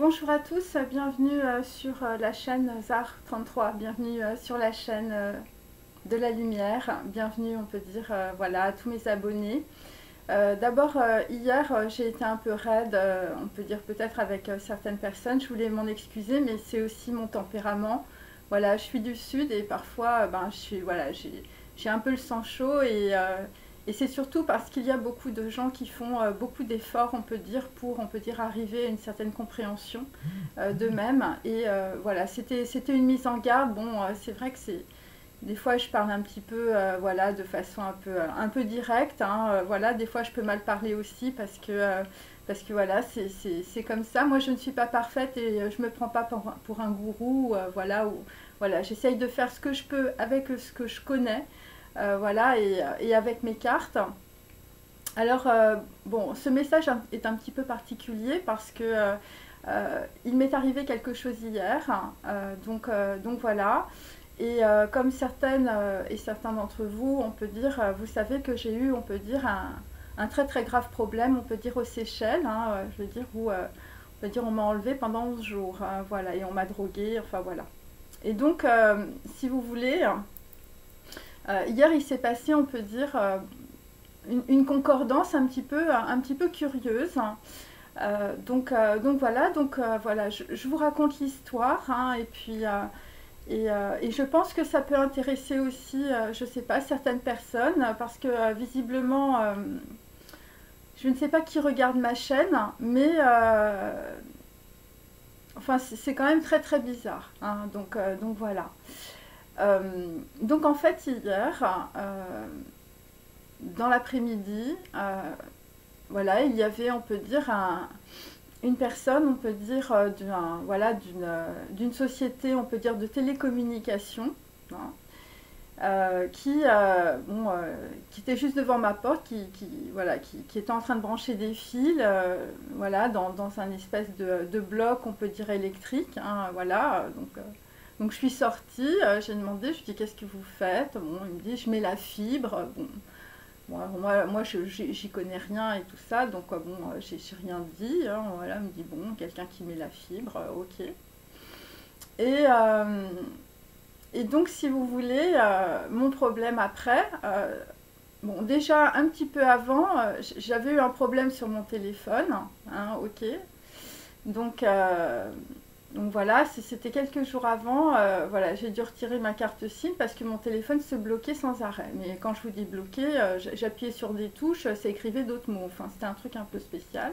Bonjour à tous, bienvenue sur la chaîne ZAR33, bienvenue sur la chaîne de la lumière, bienvenue on peut dire voilà, à tous mes abonnés. D'abord hier j'ai été un peu raide, on peut dire peut-être avec certaines personnes, je voulais m'en excuser mais c'est aussi mon tempérament. Voilà, je suis du sud et parfois voilà, j'ai un peu le sang chaud et c'est surtout parce qu'il y a beaucoup de gens qui font beaucoup d'efforts, on peut dire, arriver à une certaine compréhension d'eux-mêmes. Et voilà, c'était une mise en garde. Bon, c'est vrai que des fois je parle un petit peu, voilà, de façon un peu directe. Hein, voilà, des fois je peux mal parler aussi parce que voilà, c'est comme ça. Moi, je ne suis pas parfaite et je me prends pas pour un gourou, voilà, j'essaye de faire ce que je peux avec ce que je connais. Voilà, et avec mes cartes. Alors, bon, ce message est un petit peu particulier parce que il m'est arrivé quelque chose hier, donc voilà. Et comme certaines et certains d'entre vous, on peut dire, vous savez que j'ai eu, on peut dire, un très très grave problème, on peut dire aux Seychelles, hein, je veux dire, où on peut dire, on m'a enlevé pendant 11 jours, hein, voilà, et on m'a droguée, enfin voilà. Et donc, si vous voulez, hier, il s'est passé, on peut dire, une concordance un petit peu curieuse. Donc voilà, voilà, je vous raconte l'histoire, hein, et puis et je pense que ça peut intéresser aussi, je ne sais pas, certaines personnes, parce que visiblement, je ne sais pas qui regarde ma chaîne, mais enfin, c'est quand même très très bizarre, hein, donc voilà. Donc en fait, hier, dans l'après-midi, voilà, il y avait, on peut dire, une personne, on peut dire, voilà, d'une société, on peut dire, de télécommunication, hein, bon, qui était juste devant ma porte, voilà, qui était en train de brancher des fils, voilà, dans un espèce de bloc, on peut dire, électrique, hein, voilà, donc je suis sortie, j'ai demandé, je lui dis qu'est-ce que vous faites? Bon, il me dit je mets la fibre. Bon, moi j'y connais rien et tout ça, donc bon, j'ai rien dit. Hein, voilà, il me dit bon, quelqu'un qui met la fibre, ok. Et, euh, et donc si vous voulez, mon problème après, bon déjà un petit peu avant, j'avais eu un problème sur mon téléphone, hein, ok. Donc, donc voilà, c'était quelques jours avant, voilà, j'ai dû retirer ma carte SIM parce que mon téléphone se bloquait sans arrêt. Mais quand je vous dis bloqué, j'appuyais sur des touches, ça écrivait d'autres mots. Enfin, c'était un truc un peu spécial.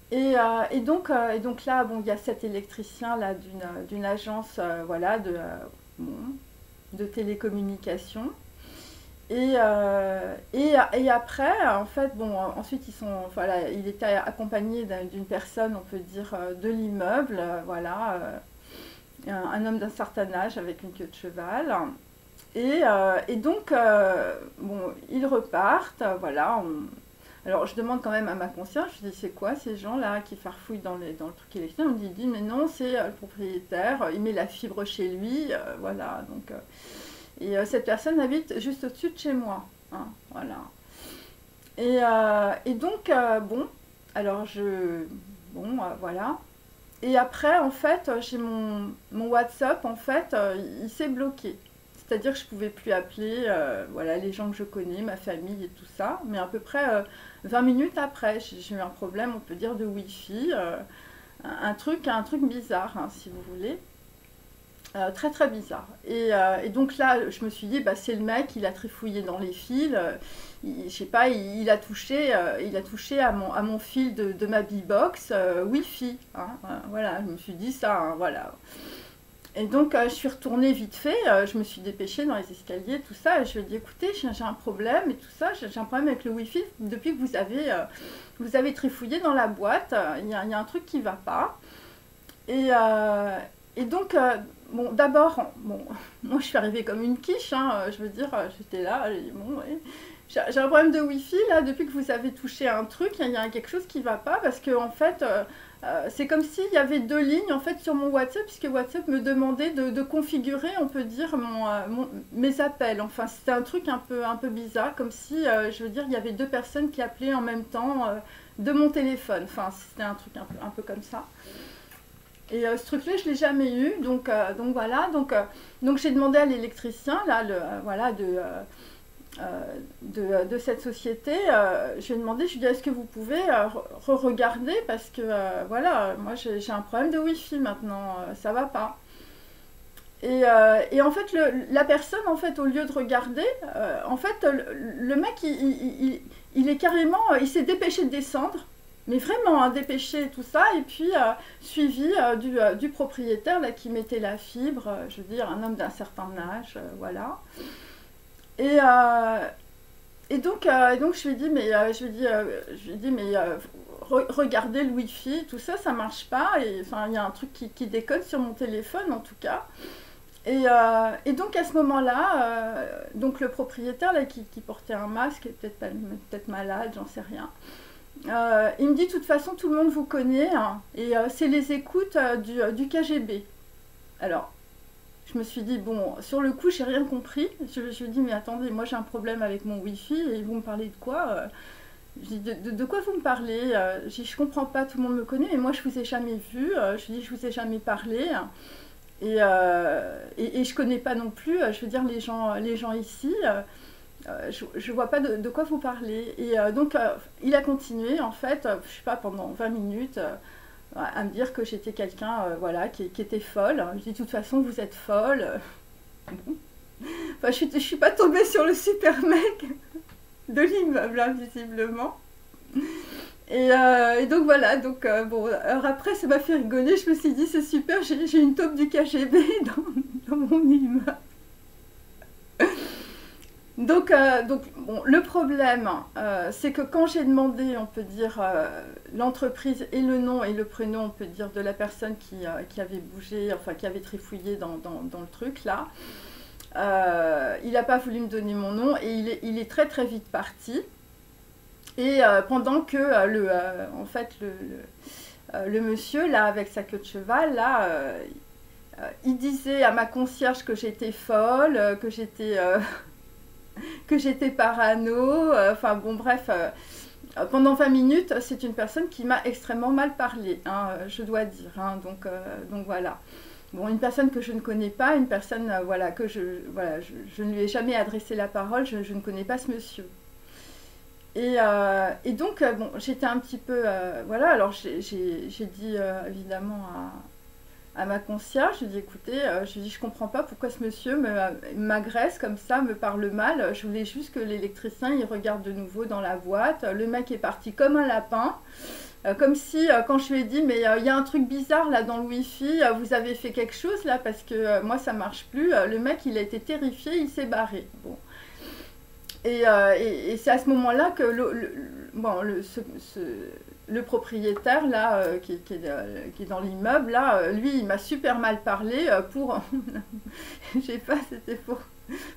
Et donc là, bon, il y a cet électricien là d'une agence, voilà, bon, de télécommunication. Et après, en fait, bon, ensuite voilà, il était accompagné d'une personne, on peut dire, de l'immeuble, voilà, un homme d'un certain âge avec une queue de cheval. Et donc, bon, ils repartent, voilà. Alors, je demande quand même à ma concierge, je dis, c'est quoi ces gens-là qui farfouillent dans le truc électrique? On me dit, mais non, c'est le propriétaire, il met la fibre chez lui, voilà, donc... Et cette personne habite juste au-dessus de chez moi. Hein, voilà. Et donc, bon, alors bon, voilà. Et après, en fait, j'ai mon WhatsApp, en fait, il s'est bloqué. C'est-à-dire que je ne pouvais plus appeler voilà, les gens que je connais, ma famille et tout ça. Mais à peu près 20 minutes après, j'ai eu un problème, on peut dire, de Wi-Fi. Un truc bizarre, hein, si vous voulez. Très très bizarre. Et donc là, je me suis dit, bah, c'est le mec, il a trifouillé dans les fils, je sais pas, il a touché à mon fil de ma B-Box Wi-Fi. Hein, voilà, je me suis dit ça, hein, voilà. Et donc je suis retournée vite fait, je me suis dépêchée dans les escaliers, tout ça, et je lui ai dit, écoutez, j'ai un problème et tout ça, j'ai un problème avec le Wi-Fi depuis que vous avez trifouillé dans la boîte, il y a un truc qui va pas. Et, et donc, bon, d'abord, bon, moi je suis arrivée comme une quiche, hein, je veux dire, j'étais là, j'ai dit, bon, ouais. j'ai un problème de Wi-Fi, là, depuis que vous avez touché un truc, il y a quelque chose qui ne va pas, parce que, en fait, c'est comme s'il y avait deux lignes, en fait, sur mon WhatsApp, puisque WhatsApp me demandait de configurer, on peut dire, mes appels. Enfin, c'était un truc un peu bizarre, comme si, je veux dire, il y avait deux personnes qui appelaient en même temps de mon téléphone. Enfin, c'était un truc un peu comme ça. Et ce truc-là, je ne l'ai jamais eu, donc voilà. Donc j'ai demandé à l'électricien, là, voilà, de cette société, je lui ai demandé, je lui ai dit, est-ce que vous pouvez re-regarder, parce que voilà, moi j'ai un problème de Wi-Fi maintenant, ça va pas. Et en fait, la personne, en fait, au lieu de regarder, en fait, le mec, il est carrément, il s'est dépêché de descendre, mais vraiment, hein, dépêché et tout ça, et puis suivi du propriétaire, là, qui mettait la fibre, je veux dire, un homme d'un certain âge, voilà. Et, donc, je lui ai dit, mais, regardez le Wi-Fi, tout ça, ça marche pas. Et enfin, il y a un truc qui déconne sur mon téléphone, en tout cas. Et donc, à ce moment-là, donc le propriétaire là, qui portait un masque, peut-être malade, j'en sais rien. Il me dit, de toute façon, tout le monde vous connaît, hein, et c'est les écoutes du KGB. Alors, je me suis dit, bon, sur le coup, j'ai rien compris. Je me suis dit, mais attendez, moi j'ai un problème avec mon Wi-Fi et vous me parlez de quoi? Je dis, de quoi vous me parlez? Je dis, je comprends pas, tout le monde me connaît, mais moi je vous ai jamais vu. Je dis, je vous ai jamais parlé. Et je connais pas non plus, je veux dire, les gens ici. Je vois pas de quoi vous parlez. Et donc, il a continué, en fait, je sais pas, pendant 20 minutes. À me dire que j'étais quelqu'un voilà, qui était folle. Je dis, de toute façon, vous êtes folle. Enfin, je suis pas tombée sur le super mec de l'immeuble, hein, visiblement. Et donc voilà, donc bon, alors après, ça m'a fait rigoler. Je me suis dit, c'est super, j'ai une taupe du KGB dans mon immeuble. Donc bon, le problème, c'est que quand j'ai demandé, on peut dire, l'entreprise et le nom et le prénom, on peut dire, de la personne qui avait bougé, enfin qui avait trifouillé dans le truc là, il n'a pas voulu me donner mon nom et il est très très vite parti. Et pendant que en fait, le monsieur, là, avec sa queue de cheval, là, il disait à ma concierge que j'étais folle, que j'étais parano, enfin bon bref, pendant 20 minutes, c'est une personne qui m'a extrêmement mal parlé, hein, je dois dire, hein, donc voilà. Bon, une personne que je ne connais pas, une personne voilà, que je ne lui ai jamais adressé la parole, je ne connais pas ce monsieur. Et donc, bon, j'étais un petit peu, voilà, alors j'ai dit évidemment à ma concierge, je lui ai dit, écoutez, je lui ai dit, je comprends pas pourquoi ce monsieur m'agresse comme ça, me parle mal, je voulais juste que l'électricien, il regarde de nouveau dans la boîte, le mec est parti comme un lapin, comme si, quand je lui ai dit, mais il y a un truc bizarre là dans le Wi-Fi, vous avez fait quelque chose là, parce que moi ça marche plus, le mec il a été terrifié, il s'est barré, bon. Et c'est à ce moment-là que le propriétaire là, qui est dans l'immeuble, là, lui, il m'a super mal parlé pour... Je sais pas, c'était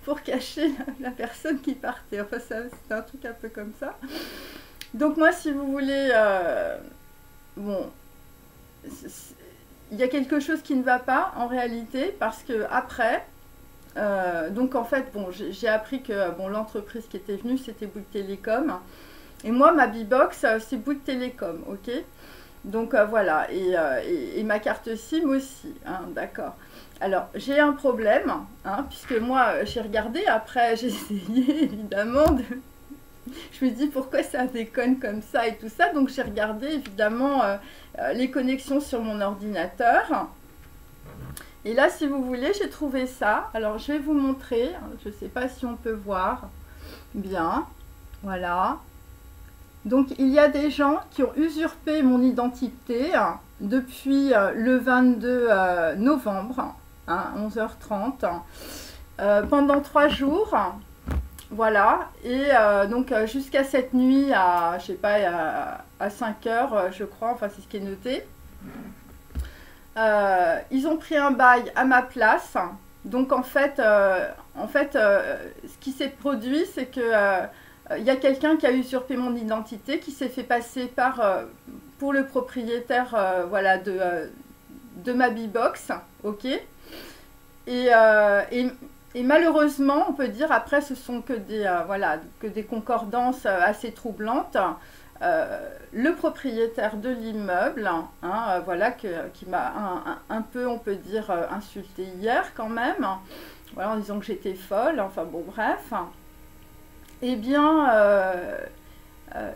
pour cacher la personne qui partait. Enfin, c'était un truc un peu comme ça. Donc moi, si vous voulez... bon, il y a quelque chose qui ne va pas, en réalité, parce que après... donc en fait, bon, j'ai appris que bon, l'entreprise qui était venue, c'était Bouygues Télécom. Et moi, ma B-Box, c'est Bouygues Télécom, ok? Donc voilà, et ma carte SIM aussi, hein, d'accord. Alors, j'ai un problème, hein, puisque moi, j'ai regardé, après, j'ai essayé, évidemment, je me dis, pourquoi ça déconne comme ça et tout ça. Donc, j'ai regardé, évidemment, les connexions sur mon ordinateur. Et là, si vous voulez, j'ai trouvé ça. Alors, je vais vous montrer. Je ne sais pas si on peut voir bien. Voilà. Donc, il y a des gens qui ont usurpé mon identité depuis le 22 novembre, hein, 11h30, pendant 3 jours. Voilà. Et donc, jusqu'à cette nuit, à, je sais pas, à 5h, je crois, enfin, c'est ce qui est noté. Ils ont pris un bail à ma place. Donc en fait, ce qui s'est produit, c'est que il y a quelqu'un qui a usurpé mon identité, qui s'est fait passer pour le propriétaire voilà, de ma B-Box, ok. Et malheureusement, on peut dire, après, ce sont que voilà, que des concordances assez troublantes. Le propriétaire de l'immeuble, hein, voilà, qui m'a un peu, on peut dire, insulté hier quand même, voilà, en disant que j'étais folle, enfin bon, bref. Eh bien,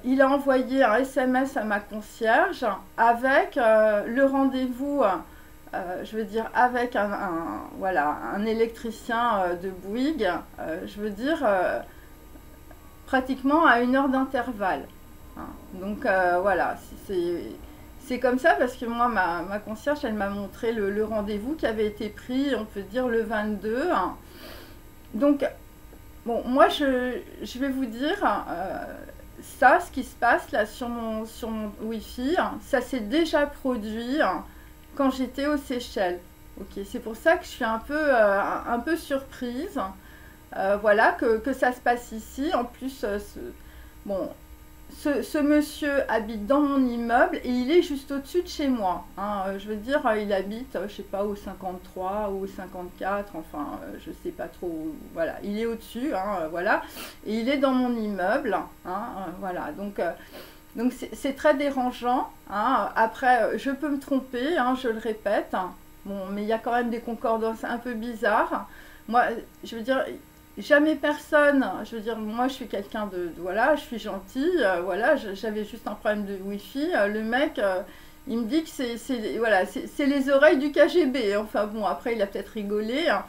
il a envoyé un SMS à ma concierge avec le rendez-vous, je veux dire, avec voilà, un électricien de Bouygues, je veux dire, pratiquement à 1 heure d'intervalle. Hein. Donc voilà, c'est comme ça parce que moi, ma concierge, elle m'a montré le rendez-vous qui avait été pris, on peut dire, le 22. Hein. Donc, bon, moi, je vais vous dire, ça, ce qui se passe là sur mon Wi-Fi, ça s'est déjà produit quand j'étais aux Seychelles. Ok, c'est pour ça que je suis un peu surprise. Voilà, que ça se passe ici. En plus, bon, ce monsieur habite dans mon immeuble et il est juste au-dessus de chez moi. Hein. Je veux dire, il habite, je sais pas, au 53 ou au 54, enfin, je sais pas trop. Voilà, il est au-dessus, hein, voilà. Et il est dans mon immeuble. Hein, voilà, donc c'est très dérangeant. Hein. Après, je peux me tromper, hein, je le répète. Bon, mais il y a quand même des concordances un peu bizarres. Moi, je veux dire, jamais personne, je veux dire, moi je suis quelqu'un voilà, je suis gentille, voilà, j'avais juste un problème de Wi-Fi. Le mec, il me dit que voilà, c'est les oreilles du KGB. Enfin bon, après il a peut-être rigolé. Hein.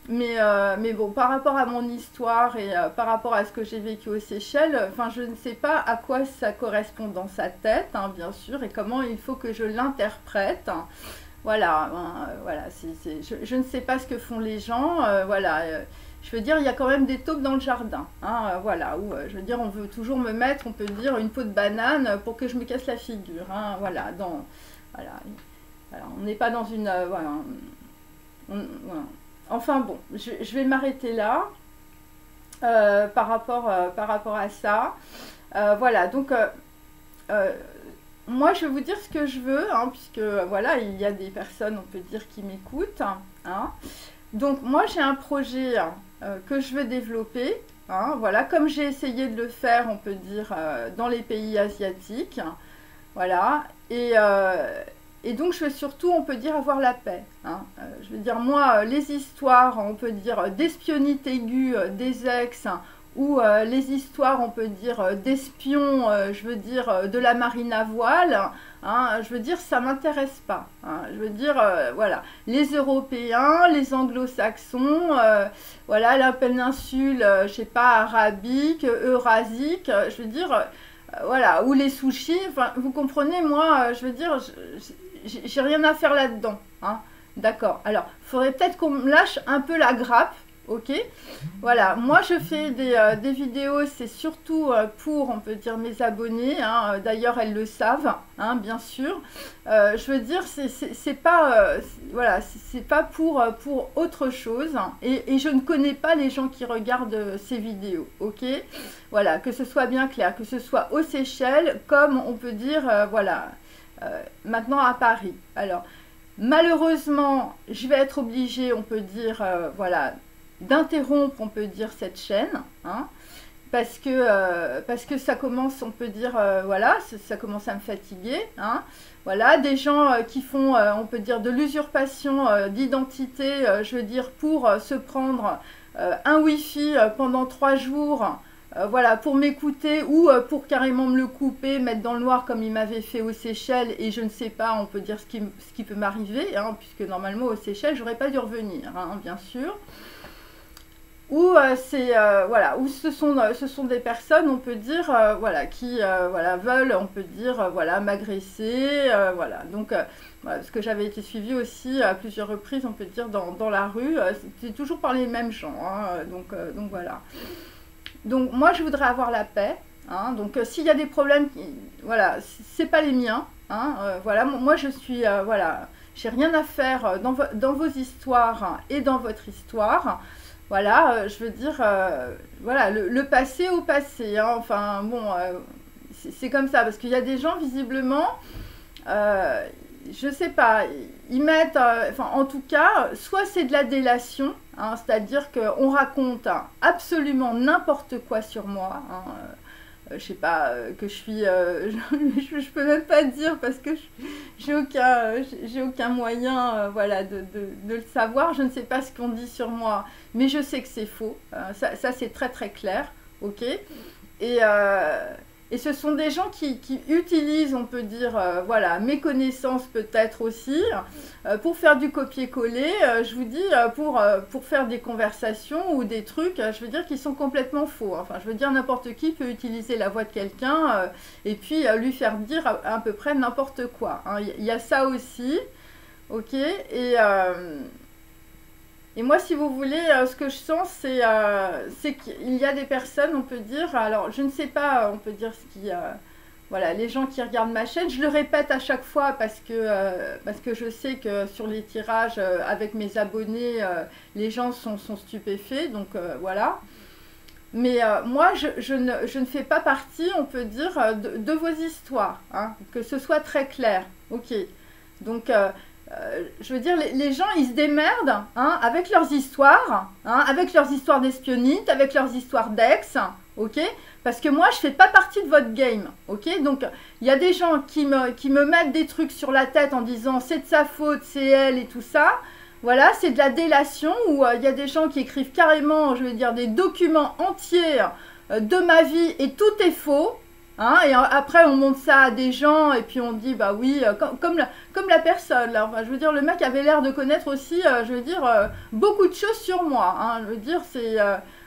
Mais bon, par rapport à mon histoire et par rapport à ce que j'ai vécu aux Seychelles, enfin, je ne sais pas à quoi ça correspond dans sa tête, hein, bien sûr, et comment il faut que je l'interprète. Hein. Voilà, voilà, je ne sais pas ce que font les gens, voilà. Je veux dire, il y a quand même des taupes dans le jardin, hein, voilà, où, je veux dire, on veut toujours me mettre, on peut dire, une peau de banane pour que je me casse la figure, hein, voilà, voilà, on n'est pas dans une, voilà, voilà. Enfin bon, je vais m'arrêter là par rapport à ça. Voilà, donc moi je vais vous dire ce que je veux, hein, puisque voilà, il y a des personnes, on peut dire, qui m'écoutent. Hein. Donc moi j'ai un projet que je veux développer. Hein, voilà, comme j'ai essayé de le faire, on peut dire, dans les pays asiatiques. Voilà, et donc, je veux surtout, on peut dire, avoir la paix. Hein. Je veux dire, moi, les histoires, on peut dire, d'espionnite aiguë des ex, ou les histoires, on peut dire, d'espions, je veux dire, de la marine à voile, hein, je veux dire, ça ne m'intéresse pas. Hein. Je veux dire, voilà, les Européens, les Anglo-Saxons, voilà, la péninsule, je sais pas, arabique, eurasique, je veux dire... voilà, ou les sushis, enfin, vous comprenez, moi, je veux dire, j'ai rien à faire là-dedans, hein, d'accord. Alors, il faudrait peut-être qu'on me lâche un peu la grappe, ok. Voilà, moi je fais des vidéos, c'est surtout pour, on peut dire, mes abonnés, hein, d'ailleurs elles le savent, hein, bien sûr. Je veux dire, c'est pas, voilà, c'est pas pour autre chose, hein, et je ne connais pas les gens qui regardent ces vidéos, ok. Voilà, que ce soit bien clair, que ce soit aux Seychelles, comme on peut dire, voilà, maintenant à Paris. Alors, malheureusement, je vais être obligée, on peut dire, voilà, d'interrompre, on peut dire, cette chaîne, hein, parce que ça commence, on peut dire, voilà, ça commence à me fatiguer, hein, voilà, des gens qui font, on peut dire, de l'usurpation d'identité, je veux dire, pour se prendre un Wi-Fi pendant 3 jours, voilà, pour m'écouter ou pour carrément me le couper, mettre dans le noir comme il m'avait fait aux Seychelles, et je ne sais pas, on peut dire ce qui peut m'arriver, hein, puisque normalement aux Seychelles, j'aurais pas dû revenir, hein, bien sûr. Ou voilà, où ce sont des personnes, on peut dire, voilà, qui voilà, veulent, on peut dire, voilà, m'agresser, voilà. Donc, voilà, parce que j'avais été suivie aussi à plusieurs reprises, on peut dire, dans la rue, c'était toujours par les mêmes gens, hein, donc voilà. Donc moi je voudrais avoir la paix, hein, donc s'il y a des problèmes, voilà, c'est pas les miens, hein, voilà, moi je suis, voilà, j'ai rien à faire dans vos histoires et dans votre histoire, voilà, je veux dire, voilà, le passé au passé, hein, enfin, bon, c'est comme ça, parce qu'il y a des gens, visiblement, euh, je sais pas, ils mettent, enfin, en tout cas, soit c'est de la délation, hein, c'est-à-dire qu'on raconte hein, absolument n'importe quoi sur moi, hein, je sais pas, que je suis, je peux même pas dire parce que j'ai aucun moyen, voilà, de le savoir. Je ne sais pas ce qu'on dit sur moi, mais je sais que c'est faux. Ça c'est très très clair, ok. Et, et ce sont des gens qui utilisent, on peut dire, voilà, mes connaissances peut-être aussi, pour faire du copier-coller, je vous dis, pour faire des conversations ou des trucs, je veux dire, qui sont complètement faux. Enfin, je veux dire, n'importe qui peut utiliser la voix de quelqu'un et puis lui faire dire à peu près n'importe quoi, hein. Il y a ça aussi, ok. Et moi, si vous voulez, ce que je sens, c'est qu'il y a des personnes, on peut dire, alors je ne sais pas, on peut dire ce qui... voilà, les gens qui regardent ma chaîne, je le répète à chaque fois parce que je sais que sur les tirages avec mes abonnés, les gens sont stupéfaits, donc voilà. Mais moi, je ne fais pas partie, on peut dire, de vos histoires, hein, que ce soit très clair, ok. Donc... je veux dire, les gens, ils se démerdent hein, avec leurs histoires, hein, avec leurs histoires d'espionnite, avec leurs histoires d'ex, ok? Parce que moi, je fais pas partie de votre game, ok? Donc, il y a des gens qui me mettent des trucs sur la tête en disant c'est de sa faute, c'est elle et tout ça. Voilà, c'est de la délation où il y a des gens qui écrivent carrément, je veux dire, des documents entiers de ma vie et tout est faux. Hein, et après, on montre ça à des gens et puis on dit, bah oui, comme la personne. Là, enfin, je veux dire, le mec avait l'air de connaître aussi, je veux dire, beaucoup de choses sur moi. Hein, je veux dire, c'est,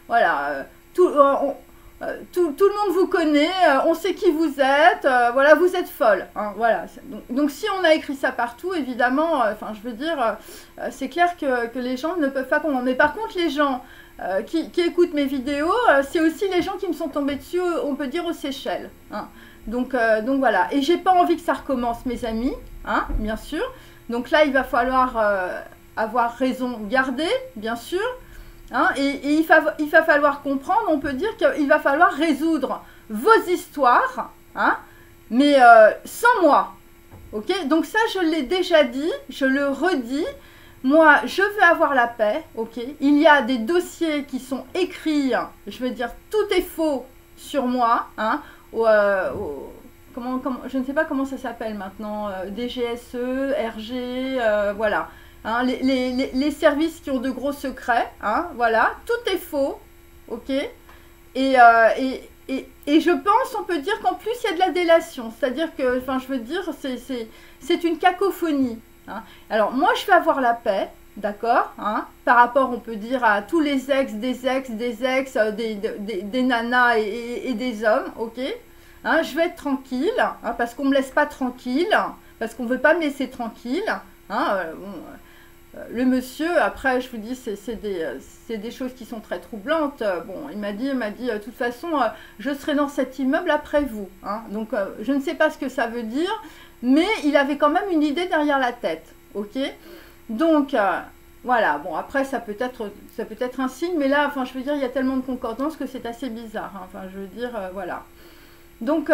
voilà, tout le monde vous connaît, on sait qui vous êtes, voilà, vous êtes folle. Hein, voilà. Donc, si on a écrit ça partout, évidemment, enfin, je veux dire, c'est clair que les gens ne peuvent pas comprendre. Mais par contre, les gens... qui écoutent mes vidéos, c'est aussi les gens qui me sont tombés dessus, on peut dire, aux Seychelles. Hein. Donc voilà. Et j'ai pas envie que ça recommence, mes amis, hein, bien sûr. Donc là, il va falloir avoir raison gardée, bien sûr. Hein, et il va falloir comprendre, on peut dire qu'il va falloir résoudre vos histoires, hein, mais sans moi. Ok? Donc ça, je l'ai déjà dit, je le redis. Moi, je veux avoir la paix, ok? Il y a des dossiers qui sont écrits, je veux dire, tout est faux sur moi, hein? Je ne sais pas comment ça s'appelle maintenant, DGSE, RG, voilà. Hein, les services qui ont de gros secrets, hein, voilà, tout est faux, ok? Et je pense, on peut dire qu'en plus, il y a de la délation, c'est-à-dire que, enfin, je veux dire, c'est une cacophonie. Hein. Alors, moi, je vais avoir la paix, d'accord, hein, par rapport, on peut dire, à tous les des nanas et des hommes, ok, hein, je vais être tranquille, hein, parce qu'on ne me laisse pas tranquille, parce qu'on ne veut pas me laisser tranquille, hein, le monsieur, après, je vous dis, c'est des choses qui sont très troublantes. Bon, il m'a dit, de toute façon, je serai dans cet immeuble après vous, hein, donc, je ne sais pas ce que ça veut dire, mais il avait quand même une idée derrière la tête, ok? Donc, voilà, bon, après, ça peut être un signe, mais là, enfin, je veux dire, il y a tellement de concordance que c'est assez bizarre, hein, enfin, je veux dire, voilà. Donc,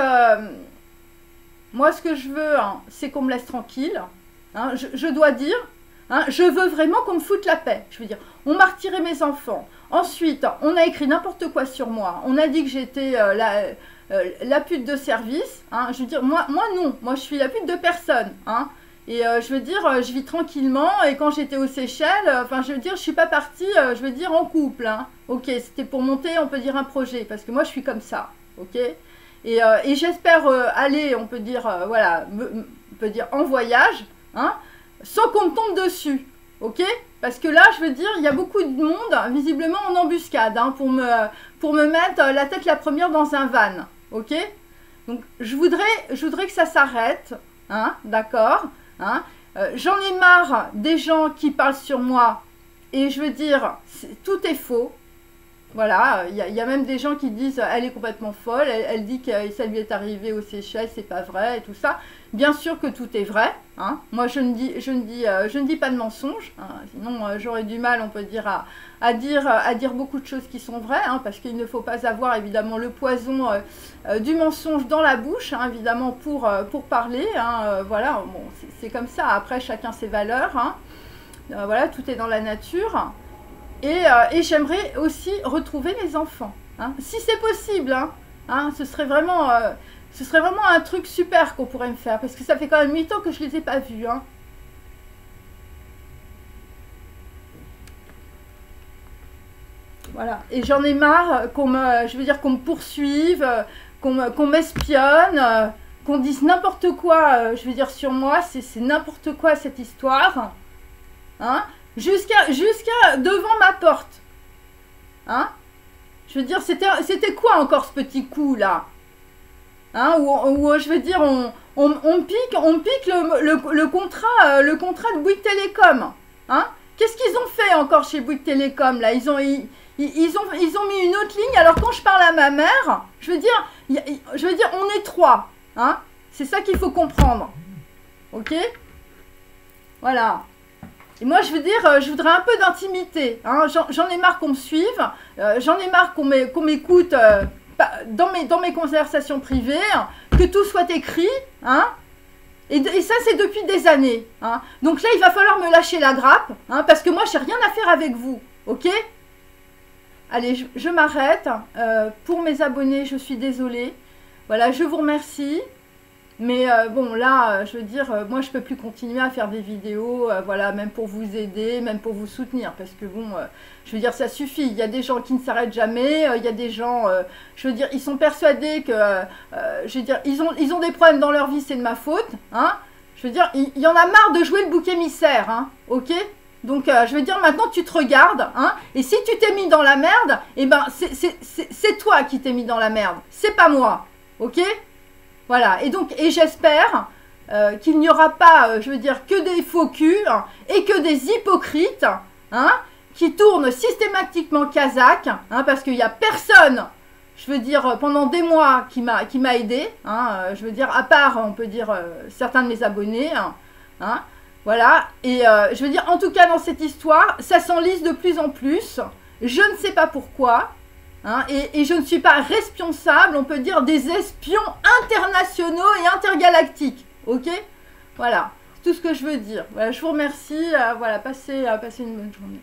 moi, ce que je veux, hein, c'est qu'on me laisse tranquille, hein, je dois dire, hein, je veux vraiment qu'on me foute la paix, je veux dire, on m'a retiré mes enfants, ensuite, on a écrit n'importe quoi sur moi, on a dit que j'étais la pute de service, hein, je veux dire, moi non, moi je suis la pute de personne, hein, et je veux dire, je vis tranquillement, et quand j'étais aux Seychelles, enfin je veux dire, je suis pas partie, je veux dire, en couple, hein, ok, c'était pour monter, on peut dire, un projet, parce que moi je suis comme ça, ok, et j'espère aller, on peut dire, voilà, on peut dire en voyage, hein, sans qu'on me tombe dessus, ok? Parce que là, je veux dire, il y a beaucoup de monde, visiblement en embuscade, hein, pour me mettre la tête la première dans un van, ok? Donc, je voudrais que ça s'arrête, hein, d'accord, hein? J'en ai marre des gens qui parlent sur moi, et je veux dire, tout est faux, Voilà, il y a même des gens qui disent elle est complètement folle, elle dit que ça lui est arrivé aux Seychelles, c'est pas vrai et tout ça. Bien sûr que tout est vrai, hein. Moi je ne dis pas de mensonges, hein. Sinon j'aurais du mal, on peut dire, à dire beaucoup de choses qui sont vraies, hein, parce qu'il ne faut pas avoir évidemment le poison du mensonge dans la bouche, hein, évidemment pour parler, hein, voilà, bon, c'est comme ça, après chacun ses valeurs, hein. Voilà, tout est dans la nature. Et j'aimerais aussi retrouver mes enfants, hein. Si c'est possible, hein, hein, ce serait vraiment un truc super qu'on pourrait me faire, parce que ça fait quand même 8 ans que je ne les ai pas vus, hein. Voilà, et j'en ai marre qu'on me poursuive, qu'on m'espionne, qu'on dise n'importe quoi, je veux dire, sur moi, c'est n'importe quoi cette histoire, hein. Jusqu'à devant ma porte. Hein? Je veux dire, c'était quoi encore ce petit coup là? Hein? Où je veux dire, on pique le contrat de Bouygues Télécom. Hein? Qu'est-ce qu'ils ont fait encore chez Bouygues Télécom là? Ils ont mis une autre ligne. Alors quand je parle à ma mère, je veux dire, on est trois. Hein? C'est ça qu'il faut comprendre. Ok? Voilà. Et moi, je veux dire, je voudrais un peu d'intimité. Hein. J'en ai marre qu'on me suive. J'en ai marre qu'on m'écoute dans mes conversations privées. Que tout soit écrit. Hein. Et ça, c'est depuis des années. Hein. Donc là, il va falloir me lâcher la grappe. Hein, parce que moi, je n'ai rien à faire avec vous. Ok? Allez, je m'arrête. Pour mes abonnés, je suis désolée. Voilà, je vous remercie. Mais bon, là, je veux dire, moi, je peux plus continuer à faire des vidéos, voilà, même pour vous aider, même pour vous soutenir. Parce que bon, je veux dire, ça suffit. Il y a des gens qui ne s'arrêtent jamais. Il y a des gens, je veux dire, ils sont persuadés que, je veux dire, ils ont des problèmes dans leur vie, c'est de ma faute. Hein. Je veux dire, il y en a marre de jouer le bouc émissaire. Hein, ok? Donc, je veux dire, maintenant, tu te regardes. Hein, et si tu t'es mis dans la merde, eh ben, c'est toi qui t'es mis dans la merde. C'est pas moi. Ok? Voilà, et j'espère qu'il n'y aura pas, je veux dire, que des faux culs hein, et que des hypocrites hein, qui tournent systématiquement kazakh, hein, parce qu'il n'y a personne, je veux dire, pendant des mois qui m'a aidé, hein, je veux dire, à part, on peut dire, certains de mes abonnés, hein, voilà, et je veux dire, en tout cas, dans cette histoire, ça s'enlise de plus en plus, je ne sais pas pourquoi. Hein, et je ne suis pas responsable, on peut dire, des espions internationaux et intergalactiques. Ok? Voilà, c'est tout ce que je veux dire. Voilà, je vous remercie. Voilà, passez une bonne journée.